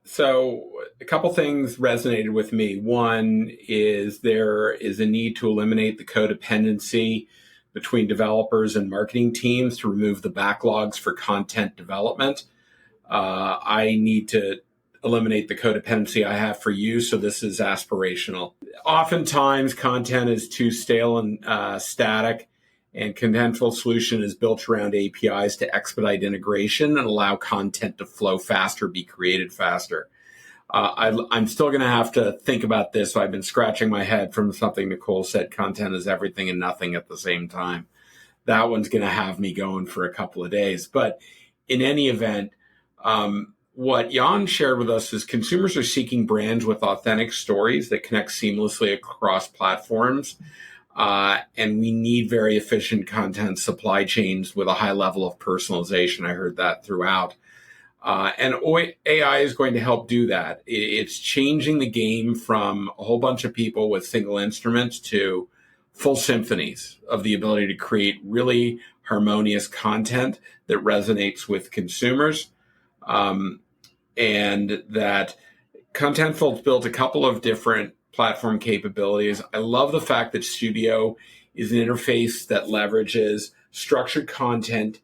So a couple things resonated with me. One is there is a need to eliminate the codependency between developers and marketing teams to remove the backlogs for content development. I need to eliminate the codependency I have for you, so this is aspirational. Oftentimes, content is too stale and static, and Contentful solution is built around APIs to expedite integration and allow content to flow faster, be created faster. I'm still going to have to think about this. I've been scratching my head from something Nicole said, content is everything and nothing at the same time. That one's going to have me going for a couple of days. But in any event, what Yann shared with us is consumers are seeking brands with authentic stories that connect seamlessly across platforms. And we need very efficient content supply chains with a high level of personalization. I heard that throughout. And AI is going to help do that. It's changing the game from a whole bunch of people with single instruments to full symphonies of the ability to create really harmonious content that resonates with consumers. And that Contentful's built a couple of different platform capabilities. I love the fact that Studio is an interface that leverages structured content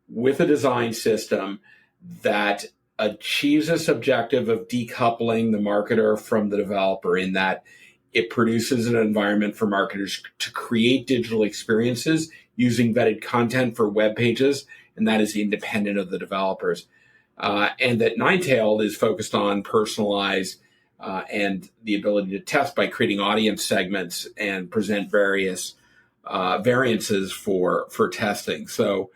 with a design system that achieves this objective of decoupling the marketer from the developer, in that it produces an environment for marketers to create digital experiences using vetted content for web pages, and that is independent of the developers. And that Ninetailed is focused on personalized and the ability to test by creating audience segments and present various variances for testing. So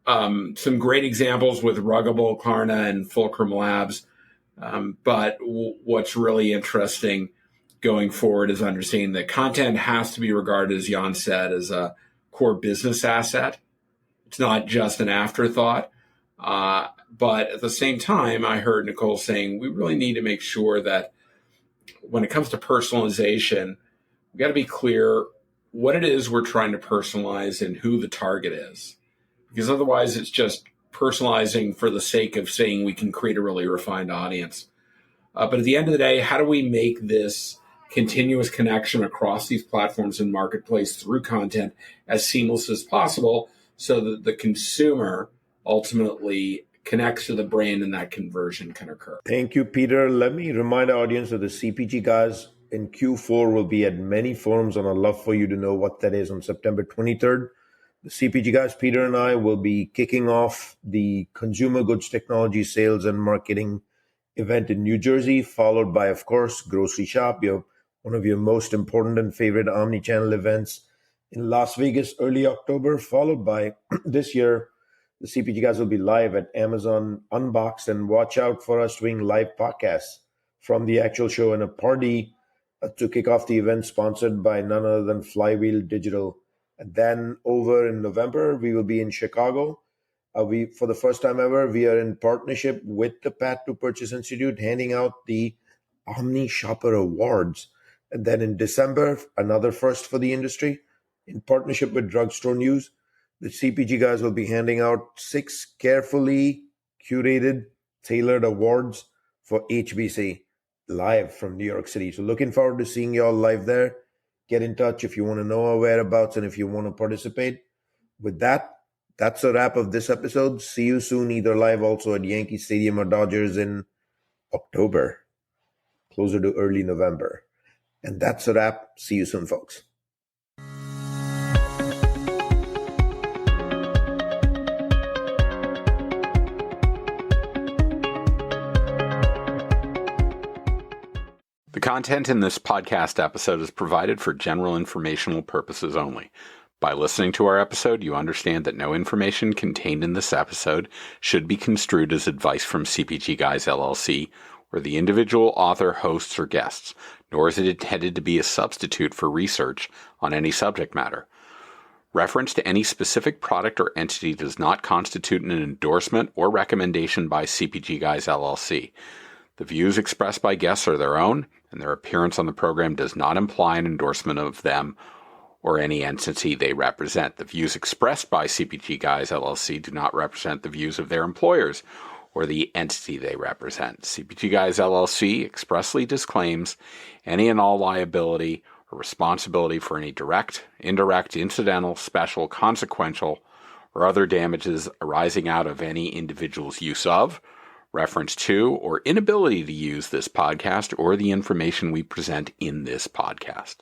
some great examples with Ruggable, Klarna, and Fulcrum Labs. But what's really interesting going forward is understanding that content has to be regarded, as Yann said, as a core business asset. It's not just an afterthought. But at the same time, I heard Nicole saying we really need to make sure that when it comes to personalization, we got to be clear what it is we're trying to personalize and who the target is. Because otherwise it's just personalizing for the sake of saying we can create a really refined audience. But at the end of the day, how do we make this continuous connection across these platforms and marketplace through content as seamless as possible so that the consumer ultimately connects to the brand and that conversion can occur? Thank you, Peter. Let me remind our audience that the CPG guys in Q4 will be at many forums, and I'd love for you to know what that is on September 23rd. The CPG guys, Peter and I, will be kicking off the Consumer Goods Technology Sales and Marketing event in New Jersey, followed by, of course, Grocery Shop, one of your most important and favorite omnichannel events in Las Vegas early October, followed by this year, the CPG guys will be live at Amazon Unboxed, and watch out for us doing live podcasts from the actual show and a party to kick off the event sponsored by none other than Flywheel Digital. And then over in November, we will be in Chicago. For the first time ever, we are in partnership with the Path to Purchase Institute, handing out the Omni Shopper Awards. And then in December, another first for the industry, in partnership with Drugstore News, the CPG guys will be handing out 6 carefully curated, tailored awards for HBC live from New York City. So looking forward to seeing y'all live there. Get in touch if you want to know our whereabouts and if you want to participate. With that, that's a wrap of this episode. See you soon, either live also at Yankee Stadium or Dodgers in October, closer to early November. And that's a wrap. See you soon, folks. The content in this podcast episode is provided for general informational purposes only. By listening to our episode, you understand that no information contained in this episode should be construed as advice from CPGGUYS LLC or the individual author, hosts, or guests, nor is it intended to be a substitute for research on any subject matter. Reference to any specific product or entity does not constitute an endorsement or recommendation by CPGGUYS LLC. The views expressed by guests are their own, and their appearance on the program does not imply an endorsement of them or any entity they represent. The views expressed by CPGGUYS LLC do not represent the views of their employers or the entity they represent. CPGGUYS LLC expressly disclaims any and all liability or responsibility for any direct, indirect, incidental, special, consequential, or other damages arising out of any individual's use of, reference to, or inability to use this podcast or the information we present in this podcast.